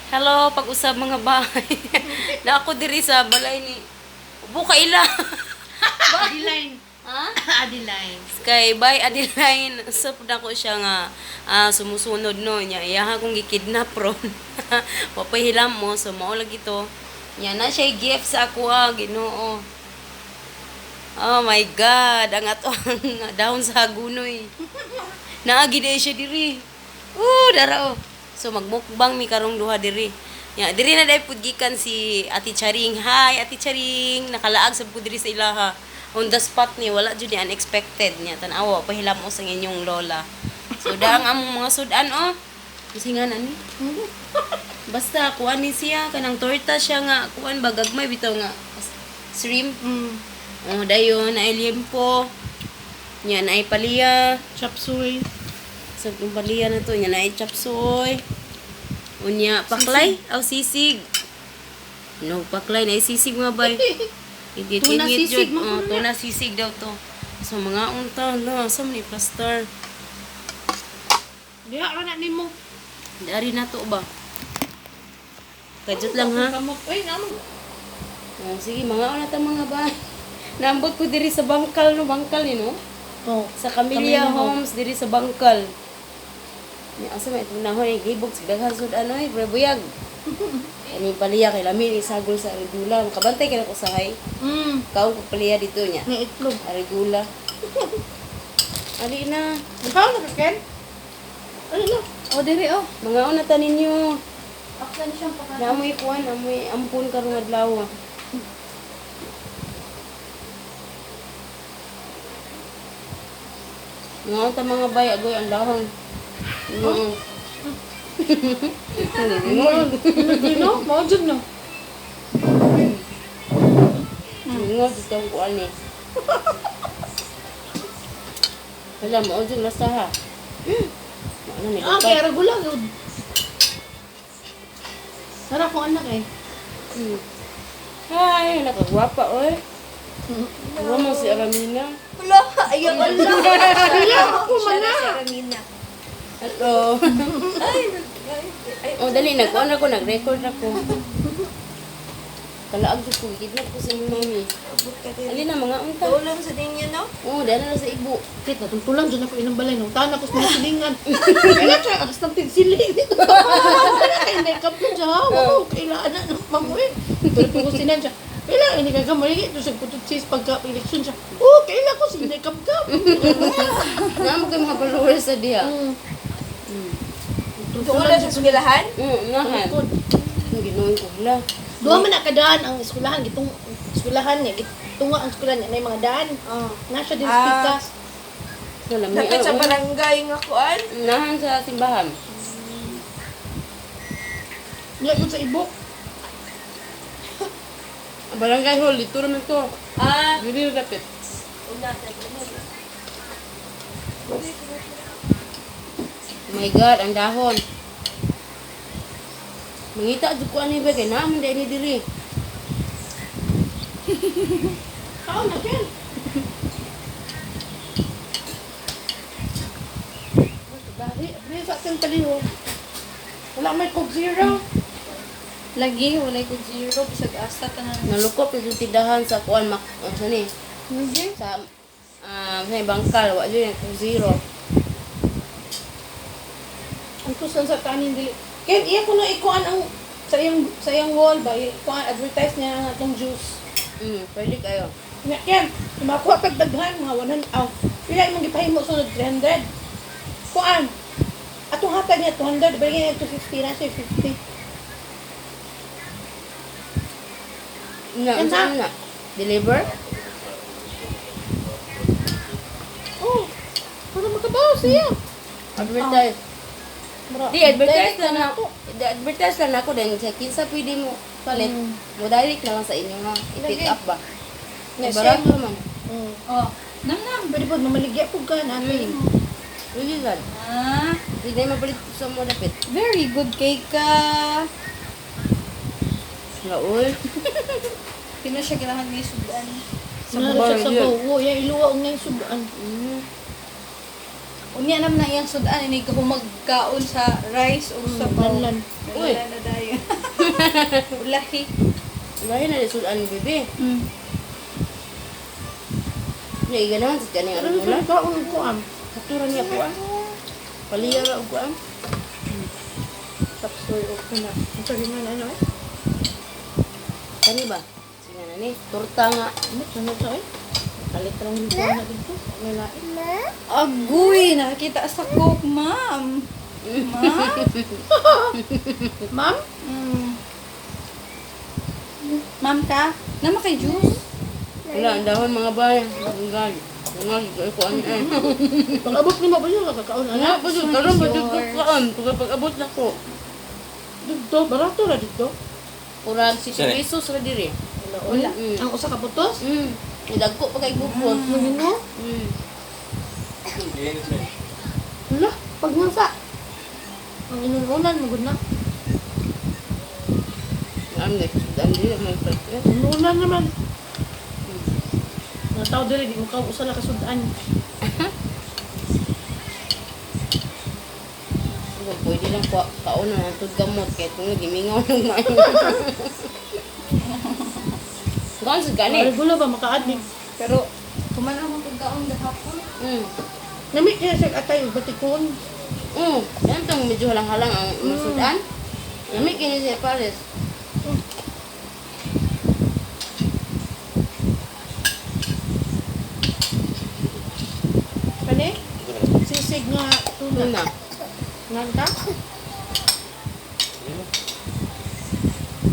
Hello, pag-usab mga bahay. Na ako diri sa balay ni Buka ila. Adeline. Ha? Adeline. Kay bay Adeline, sa na ko siya nga sumusunod no nya. Iyaha kong gikidnap ron. Papahilam mo so mao lagi to. Nya na siya gift sa ako Ginoo. Oh my God, ang ato ang dahon sa gunoy. Naagi di siya diri. Dara oh. So magmukbang mi karong duha diri. Ya, diri na dai pud gikan si Ate Charing. Hi, Ate Charing. Nakalaag sab ko diri sa ilaha. On the spot ni wala jud ni unexpected niya. Tan-awa pahilam mo sa inyong lola. So daang among mga sudan oh. Kasi nga nani. Basta kuan ni siya kanang torta siya nga kuan bagagmay bitaw nga shrimp. Oh, dayon na limpo. Nya na paliya. Chop suey. Sa kumpalian na to, niya na chapsoy. Unya, paklay, aw sisig. No, paklay na sisig mga bay. Tuna sisig mo, Oh, kuno na. tuna sisig daw to. So mga unta, no, sa ni plaster. Diha ra na nimo. Dari na to ba? Kajut lang ha. Ay, namo. Oh, sige, mga una ta mga bay. Naambot ko diri sa bangkal, no, bangkal ni no? Oh. Sa Camellia Camellia Homes, diri sa bangkal. Ni asa may tunahon ay gibog sa daghan sud ano ay buyag. Ani paliya kay lami isagol sa regula. Kabantay kay ko sahay. Kaon ko paliya dito nya. May itlog. Regula. Ali na. Ikaw na ken? Ano na? O diri oh. Mga una ta ninyo. Aklan siyang paka. Namoy kuan, amoy ampun karong adlaw. Mga unta mga bay agoy ang dahon. Dino, mo jud no. Ngod dito ko ani. Wala mo jud lasa ha. Ano ni Ah, kaya regular yun. Sarap ko anak eh. Hi, nakagwapa oy. Wala mo si Aramina. Wala, ayaw wala. Wala ako Siya na mana. si Ramina. Hello. Oh, dali na ko ano ko nag-record ako. Kalaag jud ko gidnap ko si mami. Abot ka din. Ali na mga unta. Tulong sa dinyo, no? Oh, dala na sa ibo. Kit na tungtulan dyan ako inang balay nung tahan ako sa mga silingan. Kaya siya, akas ng tinsiling dito. Kaya na-ikap ko siya. Wow, kailangan na ng mamuwi. Tulad ko sinan siya. Kailangan ini kagamay. Ito siya kutut sis pagka-eleksyon siya. Oh, kailangan ko siya na-ikap-kap. Na mo kay mga followers sa diha. Doon na sa sugilahan? Nahan. Ang ginoon ko bla. Doon man nakadaan ang eskwelahan. Gitong eskwelahan niya. Gitunga ang eskwelahan niya. May mga daan. Oo. Nasa din Ah. sa pikas. Wala may Dapat sa barangay nga kuan. nahan sa simbahan. Niya ko sa ibok. Barangay hall dito naman to. Ah, Dili dapat. una. Oh my God, ang dahon. Mangita jud ko ani ba kay naman dai ni diri. Kao na ken. Dari, dari sa akin taliho. Wala may Coke Zero. Lagi, wala ko zero. Bisag asa ka na. Nalukop yung tindahan sa kuan mak sa ni Hindi. sa sa bangkal wa jud yung zero. Ang kusan sa kanin dili. Ken iya ko na ikuan ang sa iyang wall ba ikuan advertise niya ang atong juice. Pwede kayo. Nya ken, makuha kag daghan mga 100 aw. Pila imong gipahimo sunod 300. Kuan. Atong hatag niya 200, bigyan niya 250 na siya 50. Na, Yan saan na? Deliver? Oh. Para makabaw siya. Advertise. Mura. Di, advertise Direct lang ako. Advertise lang ako din sa kinsa pwede mo palit. Mo direct na lang sa inyo ha. I-pick Lagi. up ba? Yes, Barato sir. naman. Oh, nam. Pwede po mamaligya po ka natin. Really good. Ah, Hindi na mapalit sa mo dapit. very good kay ka. Laol. Kina siya kailangan may sudan. Sa buwan sa bawo, ya iluwa ang ngay sudan. Unya naman na iyang sudan, ini ka humagkaon sa rice o sa Lanlan. Uy. Lanlan na dayon. Ulahi. Lahi na lisudan ni bebe. Mm. Nya iganahan sa kaning Pero arigula. sa kaon ko am. Katuran niya po ah. Paliyara ko ah. Tapsoy o kana. Ang sabi nga na ano eh. Kani ba? Sige na ni. Torta nga. Ano sa eh? Kalit lang dito na dito. May lain. Agoy, nakakita sa coke, ma'am. Ma'am? Ma'am? Mm. Ma'am ka? Nama kay juice? Wala, ang dahon mga bayan. Tunggal. Tunggal, ko ano eh. Pag-abot ni mo ba yun? Kakaon Ano anak? pa dito? Karoon ba dito kaan? Pag-abot na ko. Dito, barato ra dito. Kurang 6 pesos ra diri. Wala. Mm. Ang usa ka putos? Nidagko pa kay gupon. Ano mo? Wala, pag nasa. Ang inununan, magod na. Ang next, ang dili may prat. Inununan naman. Mga tao dili, di mo ka usa na kasundaan. Pwede lang po kaon na tud gamot kay kung gimingaw nang maayo. Gan sa gani. Regular ba maka-admit? Pero, kumana mo pagkaon gahapon. Nami kaya siya atay, batikon. Yan tong medyo halang-halang ang masudan. Nami kini siya pares. Kani? Sisig nga tuna. Tuna. Nganta?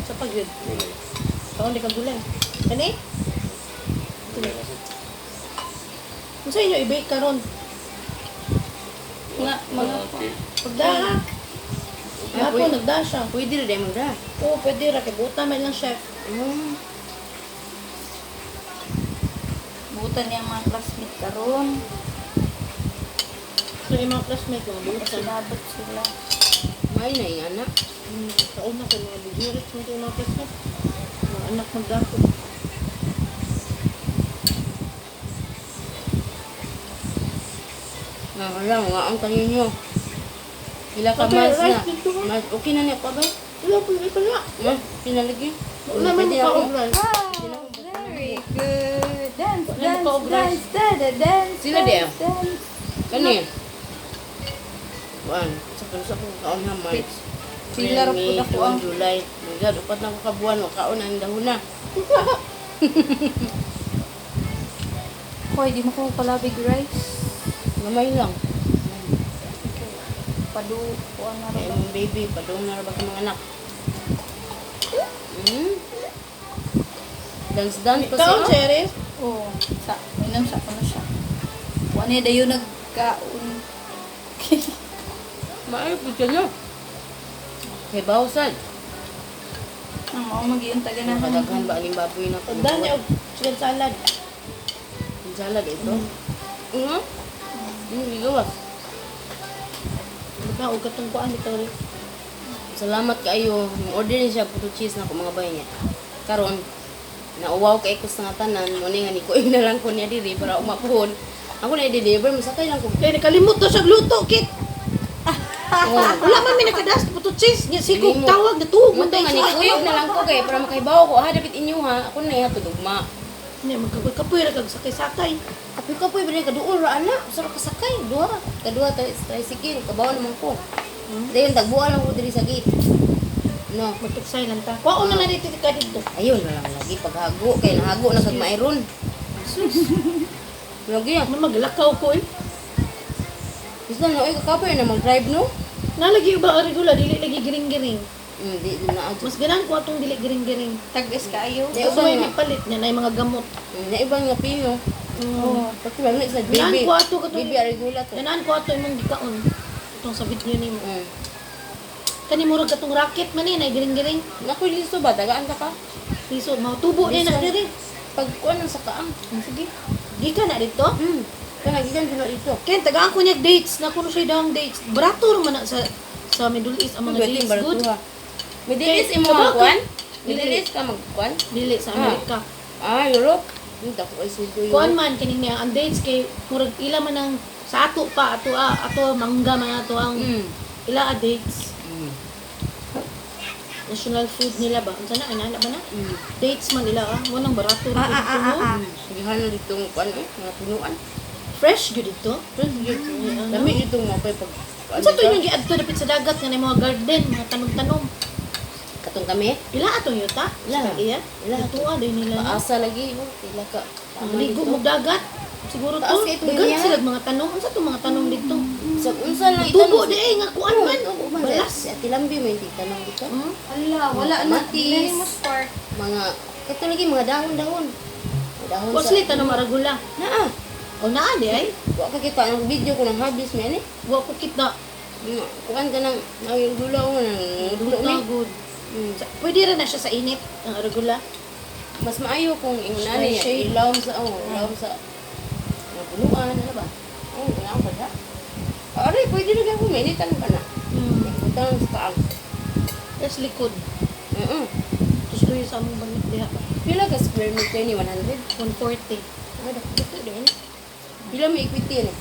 Sa pagyud. Kaon di ka gulay. Kani? Kung sa inyo i-bake karon. Nga, mga Pagdaha. Nga po, nagda siya. Pwede rin mo da. Oo, pwede ra. Kay buta may lang chef. butan niya mga classmate karon. So, yung mga classmate mga buta. Sinabot sila. May na yung anak. Kauna ko mga bujirit mo yung mga classmate. Mga anak magdako. Alam, nga ang tanin nyo. Ila ka Okay, mas na. rice dito, ha? Mas, okay na niya pa ba? Wala po yung kanya. Pinalagi. Wala man Pwede ka ako. obral. Wow, very good. Dance, Ano dance, ka, obras? dance, dada, dance, Sila dia? dance. Kani. Buwan. Sa kong kaon na March. Sila ra May, po ako June, ang July. Magad, upat na ko kabuan. Kaon ang dahon na. Hoy, di mo ko palabig rice. Gamay lang. Padu, kuha na Kaya rin. mong baby, padung na ba ka mga anak? Dance-dance pa Kaon, siya. Cheris? Oo, sa, minam sa ano siya. Kuha niya dayo nagkaon. Maayo po siya na. Kay bawsad. Ang mga mag-iyon taganahan. Nakadaghan ba aling baboy na Pagdahan niya og chicken salad. Yung salad ito. Yung ligawas. Baka og katong kuan dito rin. Salamat kaayo. Order niya siya puto cheese na ko mga bayan niya. Karon nauwaw kay ko sa nga tanan mo ni nga ni ko na lang ko niya diri para umapon. Ako na i-deliver masakay lang ko. Kaya nakalimot to siya gluto, kit. Oh. Wala man may nakadas puto cheese. Nya si kog Limot. tawag na tuog man Munto nga ni siya. kuyog na lang ko kay para makaibaw ko. Ha dapat inyo ha. Ako na ihatod ugma. Nya magkapoy ra kag sakay-sakay. Kapoy-kapoy ba kaduol ra ana? Usa ra kasakay duha. Kaduha tricycle kabaw naman ko. Dayon tagbuan lang ko diri sa gate. No. Magtuksay lang ta. Kuha na dito ka dito. Ayun na lang lagi paghago kay nahago na sa mayroon. Lagi ah. Ano maglakaw ko eh. Gusto na oy kakapoy na mag-drive no? Nalagi ba ang regula dili lagi giring-giring. Di na adyo. Mas ganan ko atong dili giring-giring. Tagas kaayo. Di Kasi ba may nga? palit niya na yung mga gamot. Na ibang nga piyo. Oo. Pati ba sa Ganan baby. ko ato katong Baby arigula to. ganan ko ato imong gikaon. Itong sa video nimo. Mm. Kani murag katong racket man ni na giring-giring. Naku listo ba tagaan ka ka? Piso mautubo niya na diri. Pag kuan sa kaang. Sige. Gika na dito. Kana gikan dilo dito. Ken tagaan ko niya dates na kuno siya dang dates. Barato man na sa Middle East ang mga dates good. May dilis Okay, imo kabaka. ang kuan? May Dili. dilis ka magkuan? Dili sa Amerika. Europe. Hindi ako ay sige Kuan man kining niya ang dates kay murag ila man ang sa ato pa ato mangga man ato ang ila a dates. national food nila ba? Unsa na inana ba na? Mm. Dates man nila ah. Mo nang barato rin dito no. Sigahan na dito mga punuan. Fresh gyud dito. Dami dito mo pa pag Unsa to yung giadto dapit sa dagat nga na mga garden, mga tanom-tanom. katong kami. Ila atong yuta? Ila. Iya. Ila. Tuwa din nila. no? Paasa lagi oh, ila ka. Ligo mo dagat. Siguro Taas to. kay ito Dagan niya. sila mga tanong. Unsa to mga tanong dito? Sa unsa lang Tubo di nga kuan man. Balas. Balas. Ati lambi may di tanong dito. Hmm? Ala, wala na. Kamatis. Dili mo spark. Mga kato lagi mga dahon-dahon. Mga dahon O sila tanong maragula. Naa. O naa di ay. Wa ka kita ang video ko ng harvest man eh. Wa ko kita. Kuan ka ng gula ko ng dulo ni. Good. Mm. Pwede rin na siya sa init. Ang arugula. Mas maayo kung ingnan niya Shade. ilaw sa mga punuan ano ba? Oh, kailangan pa siya. Aray, pwede rin ako minitan ka na. Utang sa taang. Yes, likod. Gusto yung sa among balik diha. Pila ka square meter ni 100? 140. Ada dito din. Pila may equity ni?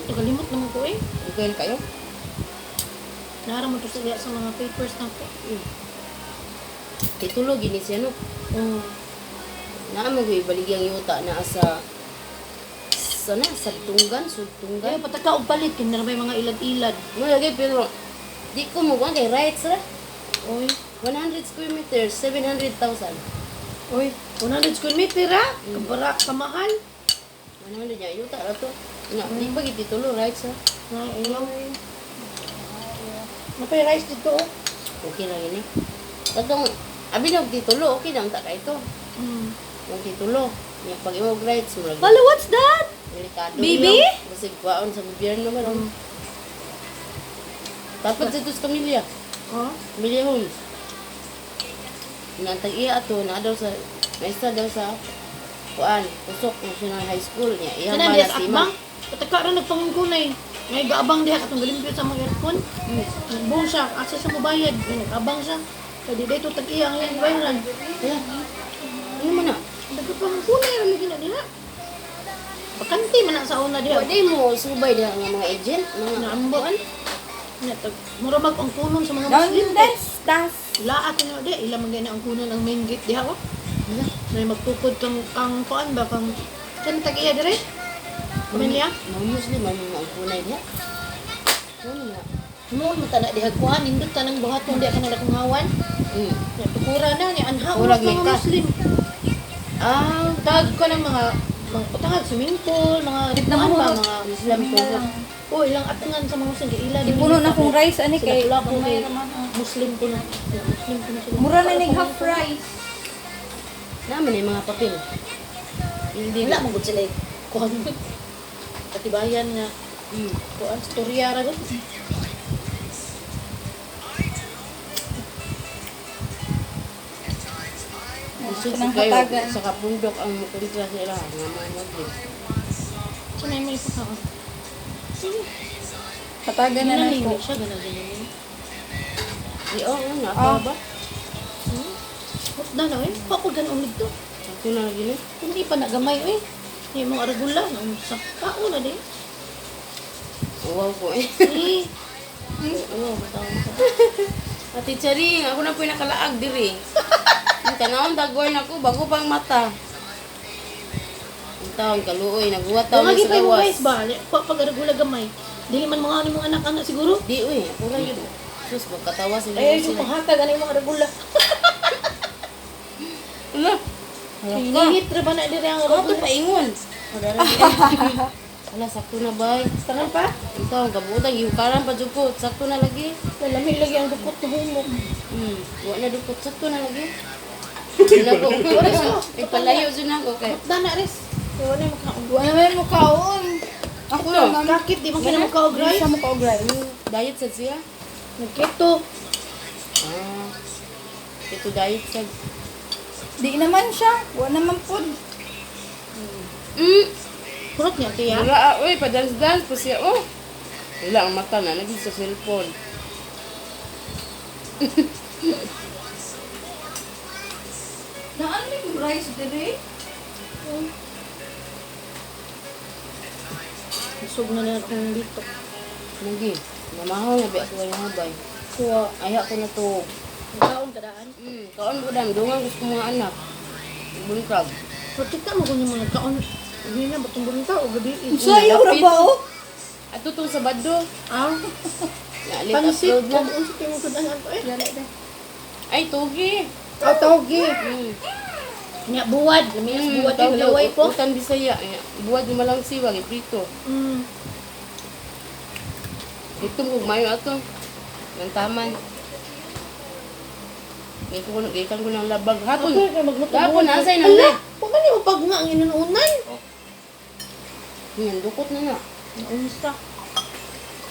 Tagalimot naman ko eh. Ikaw kayo? Nara mo to sa mga papers na ko. Titulo gini siya no. Oh. Naa mo gyud baligyang yuta na sa sa tunggan, Kaya sultunggan. pataka og palit kin na may mga ilad-ilad. Mo lagi pero di ko mo kay rights ra. Oy. 100 square meters, 700,000. Oy, 100 square meter ha? Kabara kamahal. 100 ya yuta ra to. Na, di pa gid titulo rights ha. Na ilaw. Napay rice dito oh. Okay lang ini. Katong abi na og titulo, okay lang ta kay ito. Mm. Yung titulo, yung pag imong rights mo lagi. Hala, what's that? Delikado. Baby? Kasi kwaon sa gobyerno man. Dapat dito sa Camilla. Oh. Camilla Homes. Nantag iya ato na daw sa maestra daw sa kuan, Usok National High School niya. Iya Kana ba diya na sa si akbang? Pataka ra nagpangungunay. Ngay gaabang diha katong galimpyo sa mga aircon. Nagbuong siya, asa siya mobayad. Nagabang siya. Kaya dito tag-iya ang iyang bayaran. Kaya, ano man na? Nagpangungunay ra lagi na diha. Bakante man ang sa una diha. Pwede mo subay diha nga mga agent, mga Naamboan. Mura mag ang kunon sa mga Muslim. Das. Laat na di, ila man gani ang kunon ang main gate diha oh. May magtukod kang kuan ba kang kan tag-iya dire? Pamilya? mga Muslim ang mga kunay diha. Ano na? Mo mo tana diha kuan indot tanang buhaton diha kana dakong hawan. Ya tukura na ni anha Urag mga may ka. Muslim. Tag ko ng mga utang swimming pool, mga kuan ba mga Islam ko. Oh, ilang atungan sa mga Muslim ila Ipuno na kong rice ani kay Sila ko may kay naman. Muslim ko na. Muslim ko na sila. Mura na ning half rice. Naman yung mga papel. Hindi Wala mo gud sila kuan. Katibayan nga kuan storya ra gud. Gusto Kanang kayo hatagan. sa kapundok ang kontra sila nga mga Muslim. Sanay mo ipa ka. Patagan na lang Ginaling ko. siya ganang ganyan. Di oo, napa ba? Hot na na eh. Ako ganun dito. Ito na lagi ni. Hindi pa nagamay eh. Yung mga aragula na sa kao na din. Wow ko eh. Eh. Oo, bitaw mo. Ate Charing, ako na po yung nakalaag diri. Yung tanawang dagoy na ko, bago pang mata. Yung taon, kaluoy, naguwat taon Lagi sa pa yung gawas. guys ba? Pag aragula gamay. Dili man mga mong anak-anak siguro. Di, uy, ako lang yun. Sus, magkatawa sila. Eh, yung panghatag ano yung mga aragula. Ala, Hinihit ra ba na diri ang ako to aragula? paingon. Ala, sakto na ba? Tangan pa? Yung taon, kabutang, yung karang pa dukot. Sakto na lagi. Lamig lagi ang dukot na humog. Buwan na dukot. Sakto na lagi. Yun ako. Oras ko. Ipalayo dyan ako kay. Dana res. Kaya wala yung makaon. Wala man mo kaon. Ako Ito. lang ma'am. Kakit, di mo kinamakaog Dili rice. siya mo kaugray. Diet sa siya? Nagketo. Ito diet sa... Di naman siya. Wala naman po. Kurot niya, tiya. Wala, uy, padans-dans pa siya. Oh! Wala ang mata na, naging sa cellphone. Naan may rice dire? Isog na na akong dito. Lagi, mamahaw na ba ako yung habay. ko, ayaw ko na to. Kaon kadaan. Kaon ko dam, dungan gusto ko mga anak. Buntag. Protecta mo kung yung mga kaon. Hindi na, batong buling tao, gabi. Sayaw ra ba oh? Ato tong Sabado. Ah, Nalit pansit. upload na. Kung unsa kayo mo kadaan to eh. Ay, tugi. Oh, tawgi. Mm. Nya buwad. Lamias buwad yung galaway po. Utang Bisaya. Ay, buwad yung malang siwag, iprito. Mm. Dito mo mayo ato. Ng taman. Gikan ko ng labag. Hapon. Okay, kaya magluto. Hapon, buwad. asay ng Ala, leg. kung ano yung pag nga ang inununan? Yan, dukot na na. Naunsa.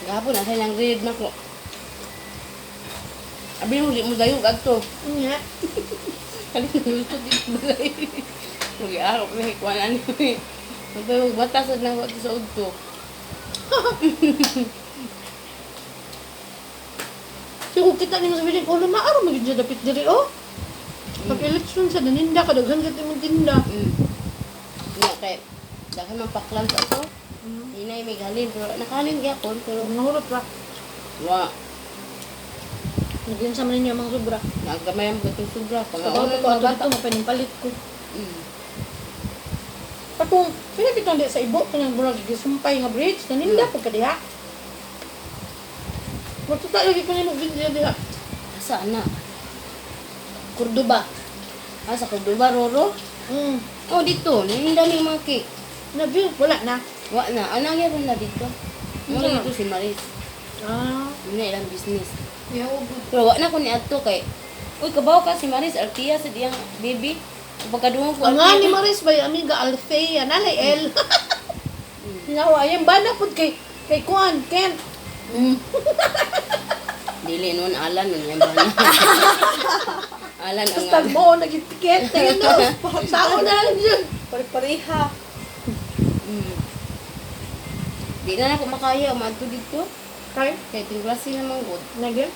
Hapon, asay ng red na ko. Abi mo, di mo dayog agto. Nya. Kalit na luto dito balay. Mag-iarap na hikwanan ko eh. Magbayog batasad na ako sa udto. Kung kita ni mo sabihin, oh, lumaaro magiging siya dapit diri, oh. Pag-election sa naninda, kadaghan ka timong tinda. Nga kay, dahil mang paklan sa ako. Hinay may galin, pero nakalin gyapon pero Nahurot pa. wa. Nagyan sa man ninyo ang mga sobra. Nagamay ang gatong sobra. Kabaw Pangaon ko ng ato mga dito, bata. mapanimpalit ko. Mm. Patong, pinakita di sa ibo, kanyang burag, gisumpay nga bridge, naninda pagka diha. Matuta lagi ko nimo video diha. Asa na? Cordoba. Asa ko duba roro? Oh dito, nindami mga cake. Na-view, wala na. Wa na, anang yaron na dito. Mo Ano? dito si Maris. Ah, Yun na ilang business. yaw. Pero wa na ko ni adto kay uy, kabaw ka si Maris Artia sa diyang baby. Pagkadungog ko Ang nga ni Maris ba, yung amiga Althea, nalay El. Nawa, yung bana po kay Kuan, Ken. Dili noon alan nun yan ba na. Alan ang Tapos tagbo, naging tiket, tingin no. Tao na lang yun. Pare-pareha. Di na ako makaya umadto dito. Kay, Kay ting klase na manggod. nagyan.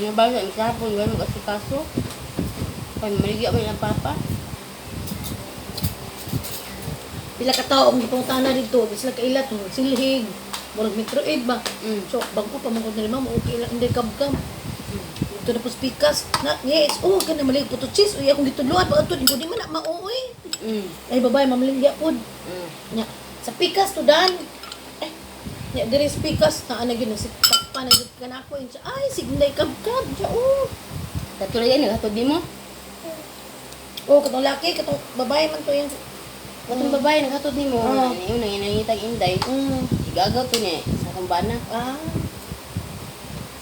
Nga ba sa kahapon gano'n mag-asikaso. Kay maligya mo yung papa. Pila ka tao ang gipunta na dito, sila kailat, silhig. Murag metro 8 ba? So, bago pa mga na lima, okay lang, hindi kabgam. Ito na po speakers. Na, yes, oh, ka na malig puto cheese. Uy, akong gituluan, pag ito, hindi man na mauoy. Ay, babae, mamaligya po. Nya, sa pikas to dan. Eh, nya, diri speakers, na ano yun, si Papa, na yun ka na ako. Yun siya, ay, signay kabgam. Siya, oh. Katulad yan, naghatod di mo. Oh, katong laki, katong babae man to yan. Katong babae, naghatod ni mo. Oo. Yung nanginangitag inday. Igagaw to niya sa kumbana. Ah.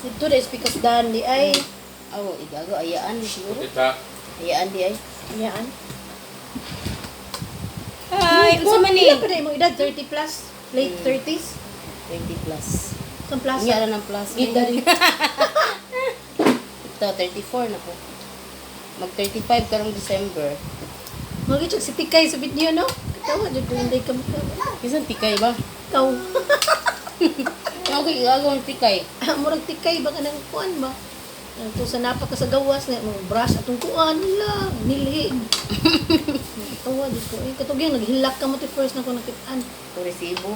Dito na speakers dan, di ay. Aw, igagaw, ayaan di siguro. Kita. Ayaan di ay. Yan. Ay, unsa man ni? Ilan pa na yung mga edad? 30 plus? Late 30s? 20 plus. Sa plus? Inya ra ng plus. Ida rin. Ito, 34 na po. Mag-35 karong December. Mag-itog si Pikay sa video, no? Katawa, dyan ko hindi ka mukha. Kisan tikay ba? Ikaw. Okay, igagaw ang tikay. Murag tikay, baka nang kuan ba? Ito sa napaka sa gawas, na mga brush atong kuan nila, nilhig. Katawa, dyan ko. Katog yan, naghilak ka mo ti first na ko nakitaan. Ito resibo.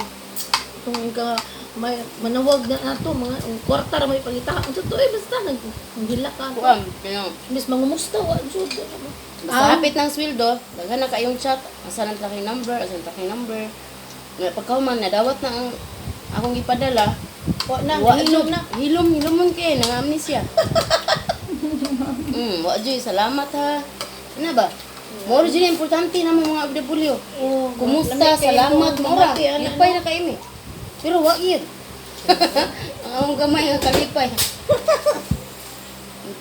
Itong ka, may manawag na nato, mga kwarta ra may pangita. Ang totoo basta, naghilak ka. Kuam, kaya. Imbis mangumusta, wala dyan. Basta hapit ng sweldo, daghan na kayong chat, asa ng tracking number, asa ng tracking number. Nga pagkauman, nadawat na ang akong ipadala. Wala na, Wa hilom na. Hilom kay nang amnesia. Wa joy, salamat ha. Ano ba? Mo rin importante na mga OFW. Oh, Kumusta? lamig kayo, Salamat, mora. mamati, ano, Lipay na kayo Pero wa yun. Ang akong gamay nga kalipay.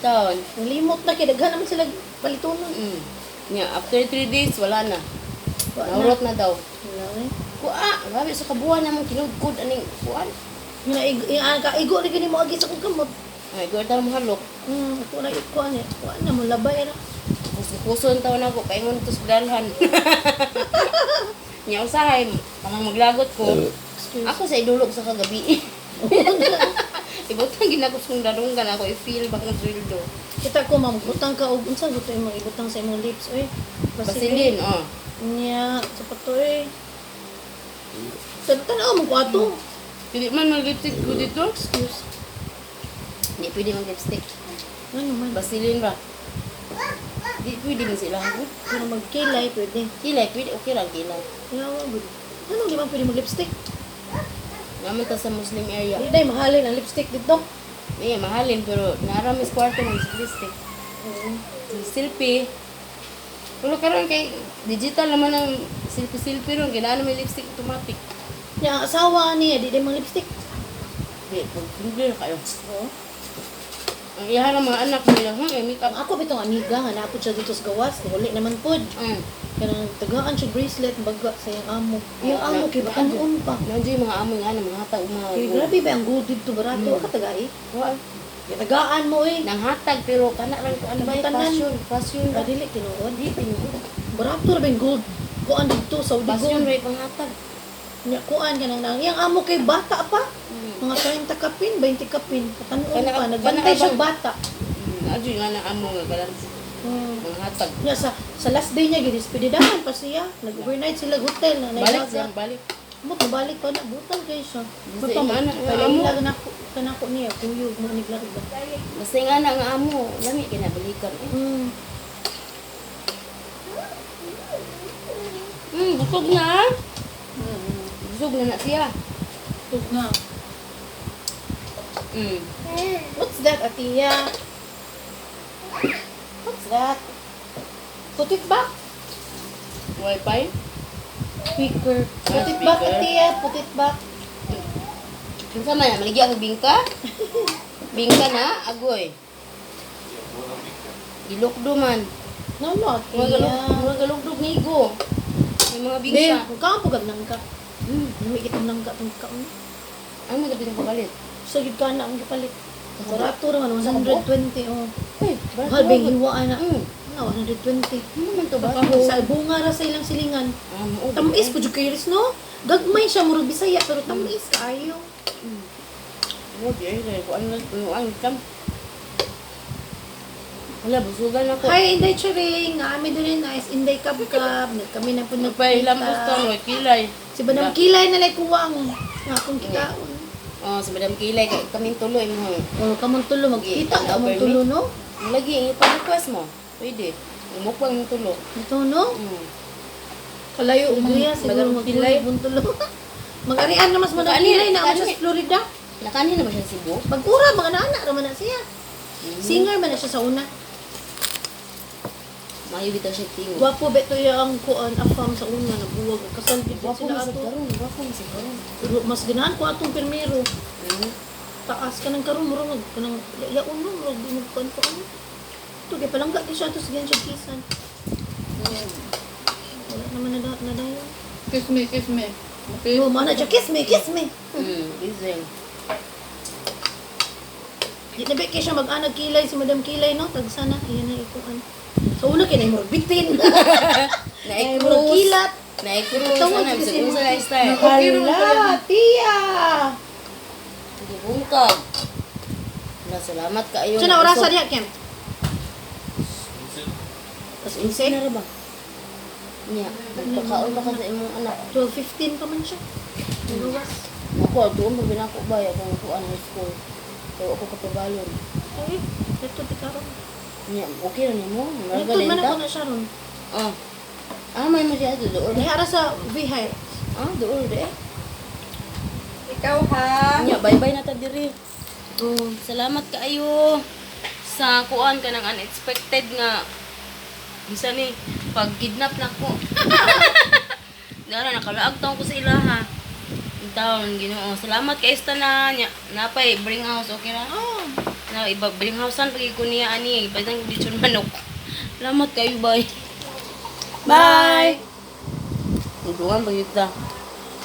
Taon. Nalimot na, kaya daghan naman sila balitunon. Nya, after 3 days, wala na. Wala na. Naurot na daw. Wala eh. Kuha, grabe sa kabuhan namang kinudkod aning kuhan. Igo rin gani mo agi sa kong kamot. Ay, gawin mo halok. Ito na ikuan eh. Kuan na mo labay na. Puso-puson taon ako, paingon ito sa dalhan. Nya, usahay, kamang maglagot ko. Ako sa idulog sa kagabi. Ibutang ginakos kong darunggan ako, i-feel bakang sweldo. Kita ko ma'am, butang ka og unsa gusto imong ibutang sa imong lips oy. Basilin, oh. Nya, sa pato eh. Sa tanaw mo ko ato. Hindi man mag-lipstick ko dito. Excuse. Hindi pwede mag-lipstick. Ano man? Basilin ba? Di pwede mo sila. Pero magkilay, pwede. Kilay, pwede. Okay lang, kilay. Yawa, good. Ano, di ba pwede mag-lipstick? Naman ta sa Muslim area. Hindi dahil mahalin ang lipstick dito. Eh, mahalin, pero naramis kwarto ng lipstick. Oo. Selfie. Pero karon kay digital naman ang selfie ron. Ginaan may lipstick automatic. Yung asawa niya, di dahil mga lipstick. Di, pag simple na kayo. Oo. Ang iha ng mga anak nila, makeup. Ako bitong amiga, nga napod siya dito sa gawas. Wali naman pod. Kaya tagaan siya bracelet, baga sa yung amo. Yung amo, kay bakanon pa. Nandiyo yung mga amo nga na mga hatag mga Kaya grabe ba ang gold dito, barato? Ka tagay? Wala. Kaya tagaan mo eh. Nang hatag pero kana lang ko ano ba yung Tanan. fashion ba? Dili, tinuod. Di tinuod. Barato na ba yung gold? Kuan dito, Saudi Fashion gold. ray panghatag. Nya, kuan ka nang yung amo kay bata pa. Mga 30 kapin, 20 kapin. Patanon pa, nagbantay siya bata. Adyo nga na amo nga galang mga hatag. Nya, sa last day niya, ginispididahan pa siya. Nag-overnight sila hotel na Balik nailaga. siya, balik. Mo balik pa na butal kay siya. Basta yung anak nga amo. Pailag na kanako niya kuyog mo niglaro ba. Basta yung anak nga amo, lami kinabalikan eh. Busog na. Busog na siya. Tug na. What's that, Atiya? What's that? Put it back. Wi-Fi? Speaker. Put it back, speaker. Atiya. Put it back. Kung sa man, maligya ang bingka? Bingka na, agoy. Ilokdo man. No, no, Atiya. Mga galugdog ni Igo. May mga Then, bingka. kung ka pagag nangka. Nami kitang nangka tong kaon. Ano gabi ng pagalit? Sa gid ka na ang kapalit. Barato naman 120 oh. Ay, Mahal bang hiwaan na. Mm. Na 120. Ano man to ba? Sa bunga ra sa ilang silingan. Tamis po jud kairis no. Gagmay siya murag Bisaya pero tamis kaayo. Ano di ay ko ano ang kam. Wala busugan ako. Hi, Inday Charing. Aami din nice. Inday Kab-Kab. Kami na po Nagpailam gusto no kilay. Si Badang Kilay na lay kuwang. Nga akong kitaon. Oh, sa Madam Kilay kami tuloy mo. O, kamong tulo. Magkita ka mong tulo, no? Lagi ang ipa-request mo. Pwede. Umukbang ng tulo. Ito, no? Kalayo, uguya. Siguro Badang Kilay. magkulay mong tulo. Mag-arian na mas Badang Magkano- Kilay na ako magkano- sa Florida. Nakanin na ba siya Cebu? Mag-ura, mga naanak naman na siya. Singer man na siya sa una. Mayo bitaw siya tingo. Gwapo beto yung kuan afam sa una nabuwag kasanti Wapo sila na sa ato. karon, wapo na sa karon. Pero mas ganahan ko atong permero. Taas ka ng karon murag kanang ya uno murag di mo kuan ko ano. To kay palangga di siya to sa ganyan kisan. Wala naman na dayon. Kiss me, kiss me. Okay. Oh, mana siya kiss me, kiss me. Gising. Di na ba kay siya mag-anag kilay si Madam Kilay no tag sana ayan na ikuan. So una kay na murag bitin. Murag Naik-cruise. kilat. Naik-cruise. Tawag Ano, kasi sa mo. sa lifestyle. Hala, tiya. Hindi bungkag. Wala, salamat kayo. Siya na orasa diya Kem. Tas Inse insect. na rin ba? Niya. Nagpakaon ba ka sa imong anak? 12:15 pa man siya. Nagawas. Ako, doon mo binako ba yung kuan high school. Kaya ako kapabalon. Ay, ito di karon. Niya, okay na mo. Ito man ako na siya ron. Ah. May mo siya doon. Nihara sa Vihire. Doon de. Ikaw ha. Niya, bye-bye na ta diri. Oh. Salamat kaayo sa kuan ka ng unexpected nga bisa ni pag kidnap na ko. Dara nakalaag taon ko sa ilaha. Taon Ginoo. Salamat kay esta na nya. Napay bring house okay ra. Na iba bring housean pag ko niya ani ibang lechon manok. Salamat kayo bye. Bye. Tuduan ba yun ta?